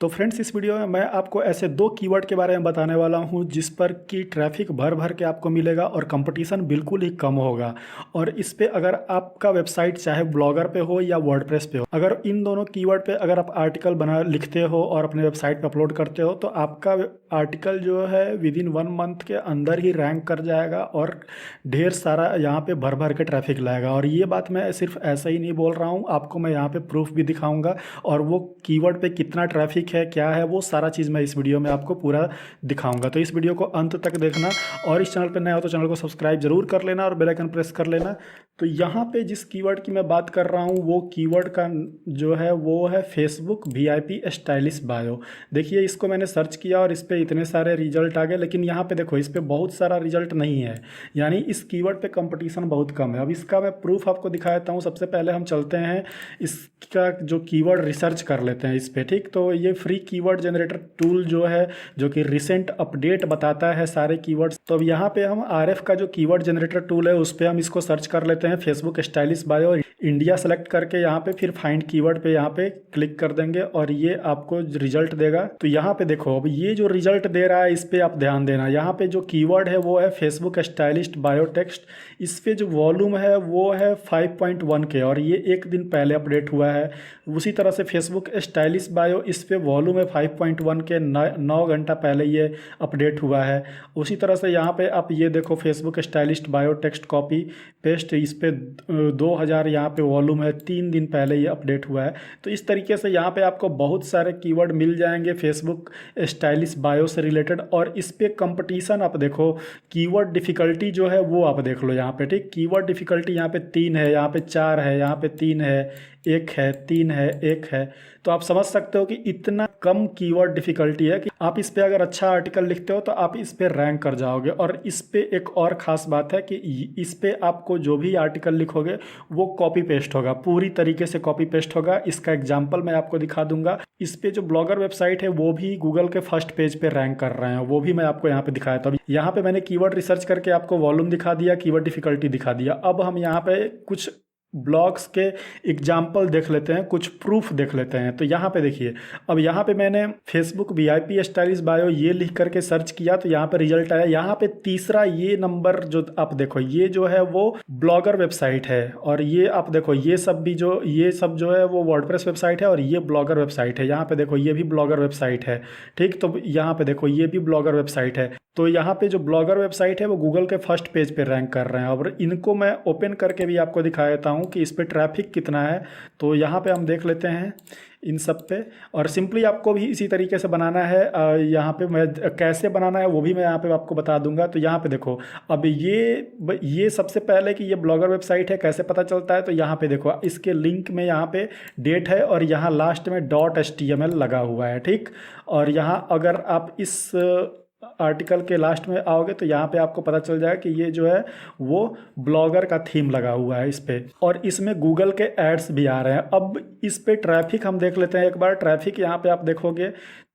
तो फ्रेंड्स, इस वीडियो में मैं आपको ऐसे दो कीवर्ड के बारे में बताने वाला हूं जिस पर कि ट्रैफिक भर भर के आपको मिलेगा और कंपटीशन बिल्कुल ही कम होगा। और इस पे अगर आपका वेबसाइट चाहे ब्लॉगर पे हो या वर्डप्रेस पे हो, अगर इन दोनों कीवर्ड पे अगर आप आर्टिकल बना लिखते हो और अपने वेबसाइट पे अपलोड करते हो तो आपका आर्टिकल जो है विद इन 1 मंथ के अंदर ही रैंक कर जाएगा और ढेर सारा यहाँ पे भर भर के ट्रैफिक लाएगा। और ये बात मैं सिर्फ ऐसा ही नहीं बोल रहा हूँ, आपको मैं यहाँ पे प्रूफ भी दिखाऊंगा और वो कीवर्ड पे कितना ट्रैफिक है, क्या है, वो सारा चीज़ मैं इस वीडियो में आपको पूरा दिखाऊंगा। तो इस वीडियो को अंत तक देखना और इस चैनल पर नया हो तो चैनल को सब्सक्राइब जरूर कर लेना और बेल आइकन प्रेस कर लेना। तो यहाँ पे जिस कीवर्ड की मैं बात कर रहा हूँ वो कीवर्ड का जो है वो है फेसबुक वीआईपी स्टाइलिश बायो। देखिए, इसको मैंने सर्च किया और इस पर इतने सारे रिजल्ट आ गए, लेकिन यहाँ पे देखो इस पर बहुत सारा रिजल्ट नहीं है, यानी इस कीवर्ड पे कंपटीशन बहुत कम है। अब इसका मैं प्रूफ आपको दिखा देता हूँ। सबसे पहले हम चलते हैं इसका जो कीवर्ड रिसर्च कर लेते हैं इस पर, ठीक। तो ये फ्री कीवर्ड जनरेटर टूल जो है, जो कि रिसेंट अपडेट बताता है सारे कीवर्ड्स। तो अब यहाँ पे हम आरएफ का जो कीवर्ड जनरेटर टूल है उस पर हम इसको सर्च कर लेते हैं, Facebook stylish bio India select करके यहाँ पे फिर फाइंड कीवर्ड पे यहाँ पे क्लिक कर देंगे और ये आपको रिजल्ट देगा। तो यहाँ पे देखो, अब ये जो रिजल्ट दे रहा है इस पे आप ध्यान देना। यहाँ पे जो कीवर्ड है वो है फेसबुक स्टाइलिस्ट बायो टेक्स्ट। इस पे जो वॉल्यूम है वो है 5.1 के और ये एक दिन पहले अपडेट हुआ है। उसी तरह से फेसबुक स्टाइलिश बायो, इस पे वॉल्यूम है 5.1 के, 9 घंटा पहले ये अपडेट हुआ है। उसी तरह से यहाँ पे आप ये देखो Facebook stylist bio text copy paste, इस पे 2000 यहाँ पे वॉल्यूम है, 3 दिन पहले ये अपडेट हुआ है। तो इस तरीके से यहाँ पे आपको बहुत सारे कीवर्ड मिल जाएंगे फेसबुक स्टाइलिश बायो से रिलेटेड। और इस पे कंपटीशन आप देखो, कीवर्ड डिफ़िकल्टी जो है वो आप देख लो यहाँ पे, ठीक। कीवर्ड डिफ़िकल्टी यहाँ पे 3 है, यहाँ पे 4 है, यहाँ पे 3 है, 1 है, 3 है, 1 है। तो आप समझ सकते हो कि इतना कम कीवर्ड डिफ़िकल्टी है कि आप इस पे अगर अच्छा आर्टिकल लिखते हो तो आप इस पे रैंक कर जाओगे। और इस पे एक और ख़ास बात है कि इस पे आपको जो भी आर्टिकल लिखोगे वो कॉपी पेस्ट होगा, पूरी तरीके से कॉपी पेस्ट होगा। इसका एग्जाम्पल मैं आपको दिखा दूंगा। इस पे जो ब्लॉगर वेबसाइट है वो भी गूगल के फर्स्ट पेज पे रैंक कर रहे हैं, वो भी मैं आपको यहाँ पे दिखाया था। यहाँ पे मैंने कीवर्ड रिसर्च करके आपको वॉल्यूम दिखा दिया, कीवर्ड डिफ़िकल्टी दिखा दिया। अब हम यहाँ पे कुछ ब्लॉग्स के एग्जाम्पल देख लेते हैं, कुछ प्रूफ देख लेते हैं। तो यहाँ पे देखिए, अब यहाँ पे मैंने फेसबुक वीआईपी स्टाइलिश बायो ये लिख करके सर्च किया तो यहाँ पे रिजल्ट आया। यहाँ पे तीसरा ये नंबर जो आप देखो, ये जो है वो ब्लॉगर वेबसाइट है और ये आप देखो ये सब जो है वो वर्डप्रेस वेबसाइट है और ये ब्लॉगर वेबसाइट है। यहाँ पे देखो ये भी ब्लॉगर वेबसाइट है, ठीक। तो यहाँ पे देखो ये भी ब्लॉगर वेबसाइट है। तो यहाँ पे जो ब्लॉगर वेबसाइट है वो गूगल के फर्स्ट पेज पे रैंक कर रहे हैं। और इनको मैं ओपन करके भी आपको दिखा देता हूँ कि इस पे ट्रैफिक कितना है। तो यहाँ पे हम देख लेते हैं इन सब पे, और सिंपली आपको भी इसी तरीके से बनाना है। यहाँ पे मैं कैसे बनाना है वो भी मैं यहाँ पे आपको बता दूंगा। तो यहाँ पे देखो, अब ये सबसे पहले कि ये ब्लॉगर वेबसाइट है कैसे पता चलता है। तो यहाँ पे देखो इसके लिंक में यहाँ पे डेट है और यहाँ लास्ट में .html लगा हुआ है, ठीक। और यहाँ अगर आप इस आर्टिकल के लास्ट में आओगे तो यहाँ पे आपको पता चल जाएगा कि ये जो है वो ब्लॉगर का थीम लगा हुआ है इस पे, और इसमें गूगल के एड्स भी आ रहे हैं। अब इस पे ट्रैफिक हम देख लेते हैं एक बार। ट्रैफिक यहाँ पे आप देखोगे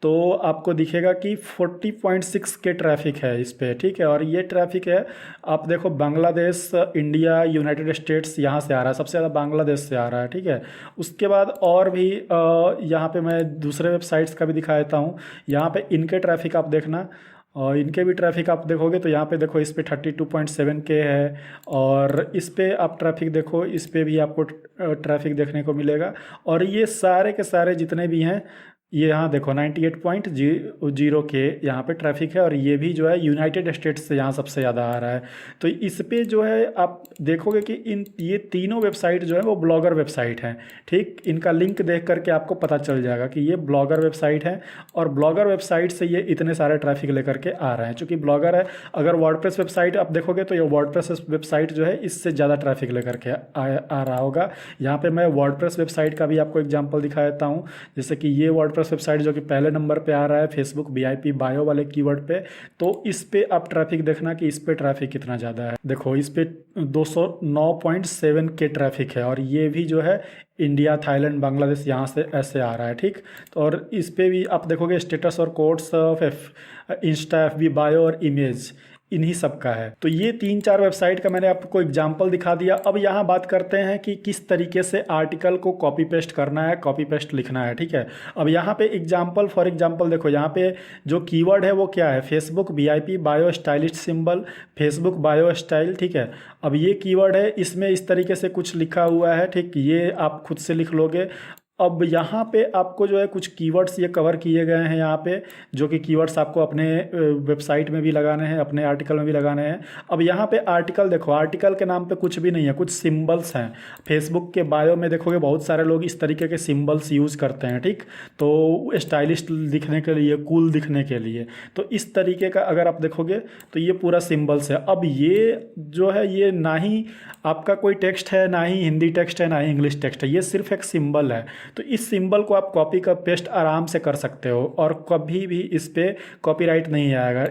तो आपको दिखेगा कि 40.6 के ट्रैफिक है इस पे, ठीक है। और ये ट्रैफिक है, आप देखो बांग्लादेश, इंडिया, यूनाइटेड स्टेट्स यहाँ से आ रहा है, सबसे ज़्यादा बांग्लादेश से आ रहा है, ठीक है। उसके बाद और भी यहाँ पे मैं दूसरे वेबसाइट्स का भी दिखा देता हूँ। यहाँ पे इनके ट्रैफिक आप देखना, और इनके भी ट्रैफिक आप देखोगे तो यहाँ पे देखो इस पे 32.7 के है। और इस पे आप ट्रैफिक देखो, इस पे भी आपको ट्रैफिक देखने को मिलेगा। और ये सारे के सारे जितने भी हैं, ये यहाँ देखो 98.0 के यहाँ पे ट्रैफिक है। और ये भी जो है यूनाइटेड स्टेट्स से यहाँ सबसे ज़्यादा आ रहा है। तो इस पे जो है आप देखोगे कि ये तीनों वेबसाइट जो है वो ब्लॉगर वेबसाइट हैं, ठीक। इनका लिंक देख करके आपको पता चल जाएगा कि ये ब्लॉगर वेबसाइट है और ब्लॉगर वेबसाइट से ये इतने सारे ट्रैफिक लेकर के आ रहे हैं। चूँकि ब्लॉगर है, अगर वर्डप्रेस वेबसाइट आप देखोगे तो ये वर्डप्रेस वेबसाइट जो है इससे ज़्यादा ट्रैफिक लेकर के आ रहा होगा। यहाँ पर मैं वर्डप्रेस वेबसाइट का भी आपको एग्जाम्पल दिखा देता हूँ। जैसे कि ये वर्डप्रेस वेबसाइट जो कि पहले नंबर पे आ रहा है फेसबुक वीआईपी बायो वाले कीवर्ड पे। तो इस पे आप ट्रैफिक देखना कि इस पे ट्रैफिक कितना ज़्यादा है। देखो इस पे 209.7 के ट्रैफिक है और ये भी जो है इंडिया, थाईलैंड, बांग्लादेश यहाँ से ऐसे आ रहा है, ठीक। तो और इस पे भी आप देखोगे स्टेटस और codes of Insta, FB bio और इमेज, इन्हीं सब का है। तो ये 3-4 वेबसाइट का मैंने आपको एग्जांपल दिखा दिया। अब यहाँ बात करते हैं कि किस तरीके से आर्टिकल को कॉपी पेस्ट करना है, कॉपी पेस्ट लिखना है, ठीक है। अब यहाँ पे एग्जांपल फॉर एग्जांपल देखो, यहाँ पे जो कीवर्ड है वो क्या है, Facebook VIP bio stylish symbol, Facebook bio style, ठीक है। अब ये कीवर्ड है, इसमें इस तरीके से कुछ लिखा हुआ है, ठीक, ये आप खुद से लिख लोगे। अब यहाँ पे आपको जो है कुछ कीवर्ड्स ये कवर किए गए हैं यहाँ पे, जो कि कीवर्ड्स आपको अपने वेबसाइट में भी लगाने हैं, अपने आर्टिकल में भी लगाने हैं। अब यहाँ पे आर्टिकल देखो, आर्टिकल के नाम पे कुछ भी नहीं है, कुछ सिंबल्स हैं। फेसबुक के बायो में देखोगे बहुत सारे लोग इस तरीके के सिंबल्स यूज़ करते हैं, ठीक, तो स्टाइलिश दिखने के लिए, कूल दिखने के लिए। तो इस तरीके का अगर आप देखोगे तो ये पूरा सिंबल्स है। अब ये जो है ये ना ही आपका कोई टेक्स्ट है, ना ही हिंदी टेक्स्ट है, ना ही इंग्लिश टेक्स्ट है, ये सिर्फ एक सिंबल है। तो इस सिंबल को आप कॉपी का पेस्ट आराम से कर सकते हो और कभी भी इस पर कॉपीराइट नहीं आएगा।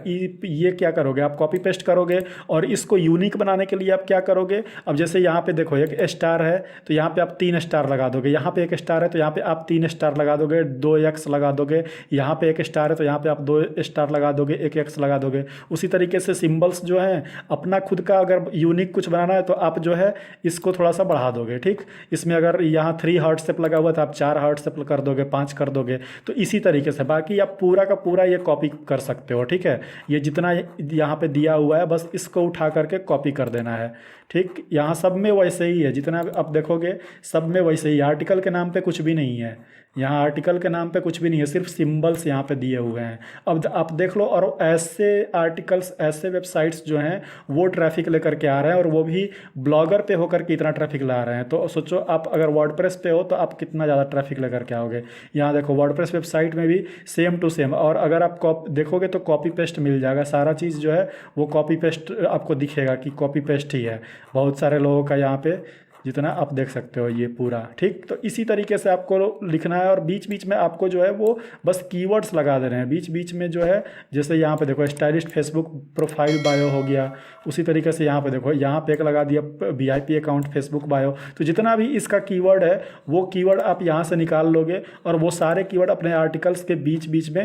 ये क्या करोगे, आप कॉपी पेस्ट करोगे और इसको यूनिक बनाने के लिए आप क्या करोगे, अब जैसे यहाँ पे देखो एक स्टार है तो यहाँ पे आप 3 स्टार लगा दोगे, यहाँ पे एक स्टार है तो यहाँ पे आप 3 स्टार लगा दोगे, 2 एक्स लगा दोगे, यहाँ पे एक स्टार है तो यहाँ पे आप 2 स्टार लगा दोगे, 1 एक्स लगा दोगे। उसी तरीके से सिंबल्स जो हैं, अपना खुद का अगर यूनिक कुछ बनाना है तो आप जो है इसको थोड़ा सा बढ़ा दोगे, ठीक। इसमें अगर यहाँ 3 हार्ट शेप लगा हुआ तो आप 4 हार्ट शेप कर दोगे, 5 कर दोगे। तो इसी तरीके से बाकी आप पूरा का पूरा ये कॉपी कर सकते हो, ठीक है। ये जितना यहाँ पे दिया हुआ है बस इसको उठा करके कॉपी कर देना है, ठीक। यहाँ सब में वैसे ही है, जितना आप देखोगे सब में वैसे ही। आर्टिकल के नाम पे कुछ भी नहीं है, यहाँ आर्टिकल के नाम पे कुछ भी नहीं है, सिर्फ सिंबल्स यहाँ पे दिए हुए हैं। अब आप देख लो, और ऐसे आर्टिकल्स, ऐसे वेबसाइट्स जो हैं वो ट्रैफिक लेकर के आ रहे हैं, और वो भी ब्लॉगर पे होकर के इतना ट्रैफिक ला रहे हैं। तो सोचो आप अगर वर्डप्रेस पे हो तो आप कितना ज़्यादा ट्रैफिक लेकर के आओगे। यहाँ देखो वर्डप्रेस वेबसाइट में भी सेम टू सेम, और अगर आप देखोगे तो कॉपी पेस्ट मिल जाएगा, सारा चीज़ जो है वो कॉपी पेस्ट आपको दिखेगा कि कॉपी पेस्ट ही है। बहुत सारे लोगों का यहाँ पे जितना आप देख सकते हो ये पूरा, ठीक। तो इसी तरीके से आपको लिखना है, और बीच बीच में आपको जो है वो बस कीवर्ड्स लगा दे रहे हैं बीच बीच में जो है। जैसे यहाँ पे देखो स्टाइलिश फेसबुक प्रोफाइल बायो हो गया, उसी तरीके से यहाँ पे देखो, यहाँ पे एक लगा दिया वीआईपी अकाउंट फेसबुक बायो। तो जितना भी इसका कीवर्ड है वो कीवर्ड आप यहाँ से निकाल लोगे, और वो सारे कीवर्ड अपने आर्टिकल्स के बीच बीच में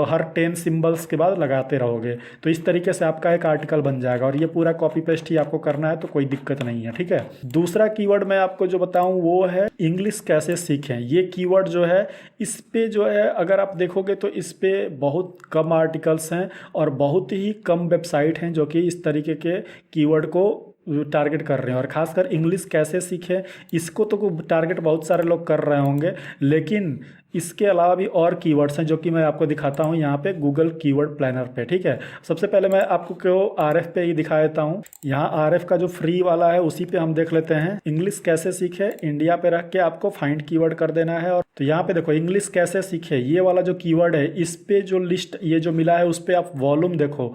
हर 10 सिंबल्स के बाद लगाते रहोगे। तो इस तरीके से आपका एक आर्टिकल बन जाएगा, और ये पूरा कॉपी पेस्ट ही आपको करना है, तो कोई दिक्कत नहीं है, ठीक है। दूसरा कीवर्ड मैं आपको जो बताऊं वो है इंग्लिश कैसे सीखें। ये कीवर्ड जो है इस पे जो है अगर आप देखोगे तो इस पे बहुत कम आर्टिकल्स हैं और बहुत ही कम वेबसाइट हैं जो कि इस तरीके के कीवर्ड को टारगेट कर रहे हैं। और ख़ासकर इंग्लिश कैसे सीखें, इसको तो टारगेट बहुत सारे लोग कर रहे होंगे, लेकिन इसके अलावा भी और कीवर्ड्स हैं जो कि मैं आपको दिखाता हूं यहाँ पे गूगल कीवर्ड प्लानर पे, ठीक है। सबसे पहले मैं आपको क्यों आरएफ पे ही दिखा देता हूँ। यहाँ आरएफ का जो फ्री वाला है उसी पे हम देख लेते हैं। इंग्लिश कैसे सीखे, इंडिया पे रख के आपको फाइंड कीवर्ड कर देना है। और तो यहाँ पे देखो इंग्लिश कैसे सीखे, ये वाला जो कीवर्ड है इस पे जो लिस्ट ये जो मिला है उस पर आप वॉल्यूम देखो,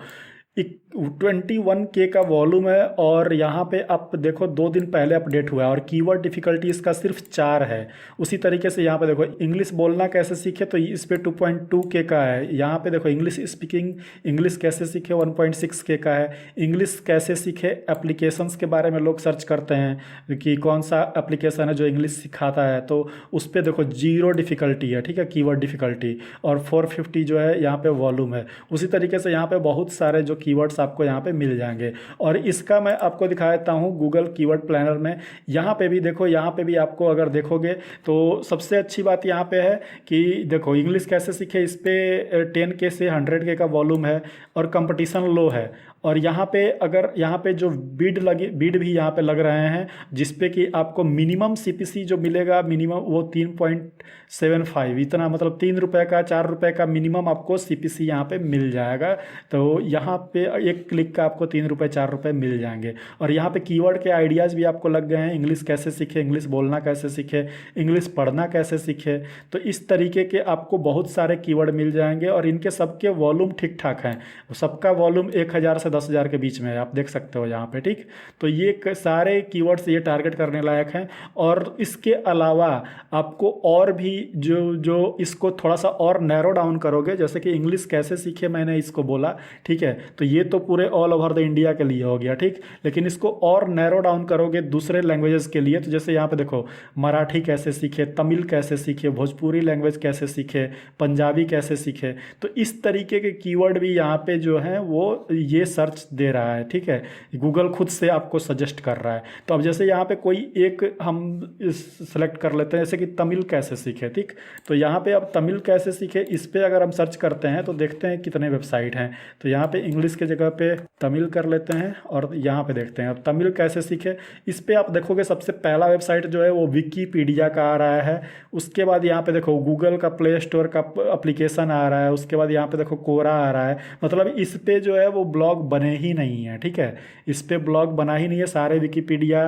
21K का वॉल्यूम है, और यहाँ पे आप देखो 2 दिन पहले अपडेट हुआ है, और कीवर्ड डिफ़िकल्टी इसका सिर्फ 4 है। उसी तरीके से यहाँ पे देखो इंग्लिश बोलना कैसे सीखे, तो इस पे 2.2K का है। यहाँ पे देखो इंग्लिश स्पीकिंग, इंग्लिश कैसे सीखे 1.6K का है। इंग्लिश कैसे सीखे एप्लीकेशंस के बारे में लोग सर्च करते हैं कि कौन सा एप्लीकेशन है जो इंग्लिश सिखाता है, तो उस पर देखो 0 डिफ़िकल्टी है, ठीक है, कीवर्ड डिफ़िकल्टी, और 450 जो है यहाँ पे वॉल्यूम है। उसी तरीके से यहाँ पे बहुत सारे जो कीवर्ड्स आपको यहाँ पे मिल जाएंगे, और इसका मैं आपको दिखा देता हूँ गूगल कीवर्ड प्लानर में। यहाँ पे भी देखो, यहाँ पे भी आपको अगर देखोगे तो सबसे अच्छी बात यहाँ पे है कि देखो इंग्लिश कैसे सीखे, इस पे 10K से 100K का वॉल्यूम है और कंपटीशन लो है। और यहाँ पे अगर यहाँ पे जो बीड भी यहाँ पे लग रहे हैं, जिसपे कि आपको मिनिमम सीपीसी जो मिलेगा मिनिमम वो 3.75, इतना मतलब 3 रुपये का 4 रुपये का मिनिमम आपको सीपीसी यहाँ पे मिल जाएगा। तो यहाँ पे एक क्लिक का आपको 3 रुपये 4 रुपये मिल जाएंगे। और यहाँ पे कीवर्ड के आइडियाज़ भी आपको लग गए हैं, इंग्लिश कैसे सीखे, इंग्लिश बोलना कैसे सीखे, इंग्लिश पढ़ना कैसे सीखे। तो इस तरीके के आपको बहुत सारे कीवर्ड मिल जाएंगे, और इनके सबके वॉल्यूम ठीक ठाक हैं। सबका वॉल्यूम 1000 से 10,000 के बीच में है, आप देख सकते हो यहाँ पे, ठीक। तो ये सारे कीवर्ड्स ये टारगेट करने लायक हैं। और इसके अलावा आपको और भी जो इसको थोड़ा सा और नैरो डाउन करोगे, जैसे कि इंग्लिश कैसे सीखे मैंने इसको बोला, ठीक है, तो ये तो पूरे ऑल ओवर द इंडिया के लिए हो गया, ठीक। लेकिन इसको और नैरो डाउन करोगे दूसरे लैंग्वेजेस के लिए, तो जैसे यहाँ पे देखो मराठी कैसे सीखे, तमिल कैसे सीखे, भोजपुरी लैंग्वेज कैसे सीखे, पंजाबी कैसे सीखे। तो इस तरीके के कीवर्ड भी यहाँ पे जो हैं वो ये सर्च सर्च दे रहा है, ठीक है, गूगल खुद से आपको सजेस्ट कर रहा है। तो अब जैसे यहाँ पे कोई एक हम सेलेक्ट कर लेते हैं, जैसे कि तमिल कैसे सीखे, ठीक। तो यहाँ पे अब तमिल कैसे सीखे इस पे अगर हम सर्च करते हैं तो देखते हैं कितने वेबसाइट हैं। तो यहाँ पे इंग्लिश के जगह पे तमिल कर लेते हैं और यहाँ पे देखते हैं अब तमिल कैसे सीखे। इस पे आप देखोगे सबसे पहला वेबसाइट जो है वो विकीपीडिया का आ रहा है। उसके बाद यहाँ पे देखो गूगल का प्ले स्टोर का एप्लीकेशन आ रहा है। उसके बाद यहाँ पे देखो कोरा आ रहा है। मतलब इस पे जो है वो ब्लॉग बने ही नहीं है, ठीक है, इस पे ब्लॉग बना ही नहीं है। सारे विकीपीडिया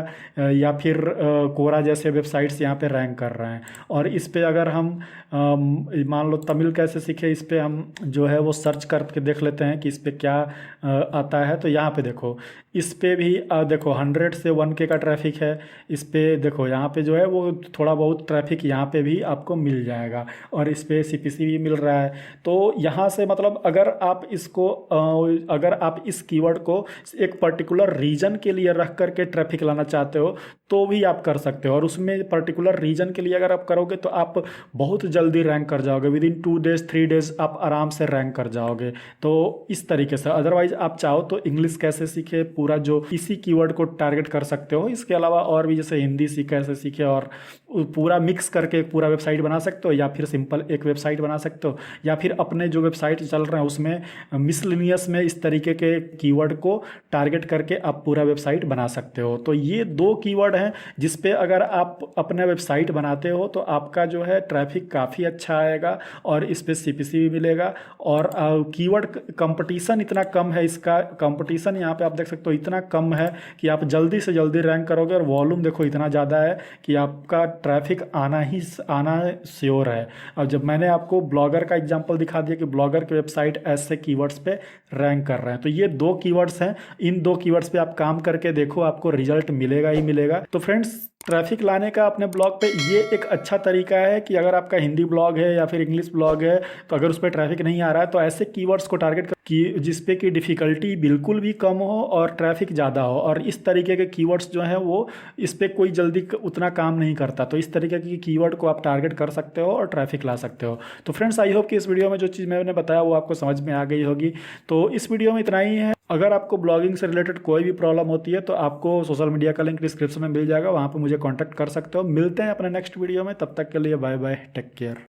या फिर कोरा जैसे वेबसाइट्स यहाँ पे रैंक कर रहे हैं। और इस पे अगर हम मान लो तमिल कैसे सीखे, इस पे हम जो है वो सर्च करके देख लेते हैं कि इस पे क्या आता है। तो यहाँ पे देखो इस पे भी देखो 100 से 1K का ट्रैफिक है। इस पे देखो यहाँ पे जो है वो थोड़ा बहुत ट्रैफिक यहाँ पे भी आपको मिल जाएगा और इस पे CPC भी मिल रहा है। तो यहाँ से मतलब अगर आप इसको अगर आप इस कीवर्ड को एक पर्टिकुलर रीजन के लिए रख करके ट्रैफिक लाना चाहते हो तो भी आप कर सकते हो। और उसमें पर्टिकुलर रीजन के लिए अगर आप करोगे तो आप बहुत जल्दी रैंक कर जाओगे, विद इन 2 डेज 3 डेज आप आराम से रैंक कर जाओगे। तो इस तरीके से अदरवाइज आप चाहो तो इंग्लिश कैसे सीखे पूरा जो इसी कीवर्ड को टारगेट कर सकते हो। इसके अलावा और भी जैसे हिंदी कैसे सीखे और पूरा मिक्स करके एक पूरा वेबसाइट बना सकते हो, या फिर सिंपल एक वेबसाइट बना सकते हो, या फिर अपने जो वेबसाइट चल रहे हैं उसमें मिसलिनियस में इस तरीके के कीवर्ड को टारगेट करके आप पूरा वेबसाइट बना सकते हो। तो ये 2 कीवर्ड हैं जिस पे अगर आप अपना वेबसाइट बनाते हो तो आपका जो है ट्रैफिक काफ़ी अच्छा आएगा और इस पे CPC भी मिलेगा। और कीवर्ड कंपटीशन इतना कम है, इसका कंपटीशन यहाँ पे आप देख सकते हो इतना कम है कि आप जल्दी से जल्दी रैंक करोगे। और वॉल्यूम देखो इतना ज़्यादा है कि आपका ट्रैफिक आना श्योर है। अब जब मैंने आपको ब्लॉगर का एग्जांपल दिखा दिया कि ब्लॉगर के वेबसाइट ऐसे कीवर्ड्स पे रैंक कर रहे हैं, तो ये 2 कीवर्ड्स हैं। इन 2 कीवर्ड्स पे आप काम करके देखो, आपको रिजल्ट मिलेगा ही मिलेगा। तो फ्रेंड्स ट्रैफिक लाने का अपने ब्लॉग पे ये एक अच्छा तरीका है कि अगर आपका हिंदी ब्लॉग है या फिर इंग्लिश ब्लॉग है तो अगर उस पर ट्रैफिक नहीं आ रहा है तो ऐसे कीवर्ड्स को टारगेट कि जिस पे की डिफ़िकल्टी बिल्कुल भी कम हो और ट्रैफिक ज़्यादा हो। और इस तरीके के कीवर्ड्स जो हैं वो इस पर कोई जल्दी उतना काम नहीं करता। तो इस तरीके की कीवर्ड को आप टारगेट कर सकते हो और ट्रैफिक ला सकते हो। तो फ्रेंड्स आई होप कि इस वीडियो में जो चीज़ मैंने बताया वो आपको समझ में आ गई होगी। तो इस वीडियो में इतना ही है। अगर आपको ब्लॉगिंग से रिलेटेड कोई भी प्रॉब्लम होती है तो आपको सोशल मीडिया का लिंक डिस्क्रिप्शन में मिल जाएगा, वहाँ पर मुझे कॉन्टैक्ट कर सकते हो। मिलते हैं अपने नेक्स्ट वीडियो में, तब तक के लिए बाय बाय, टेक केयर।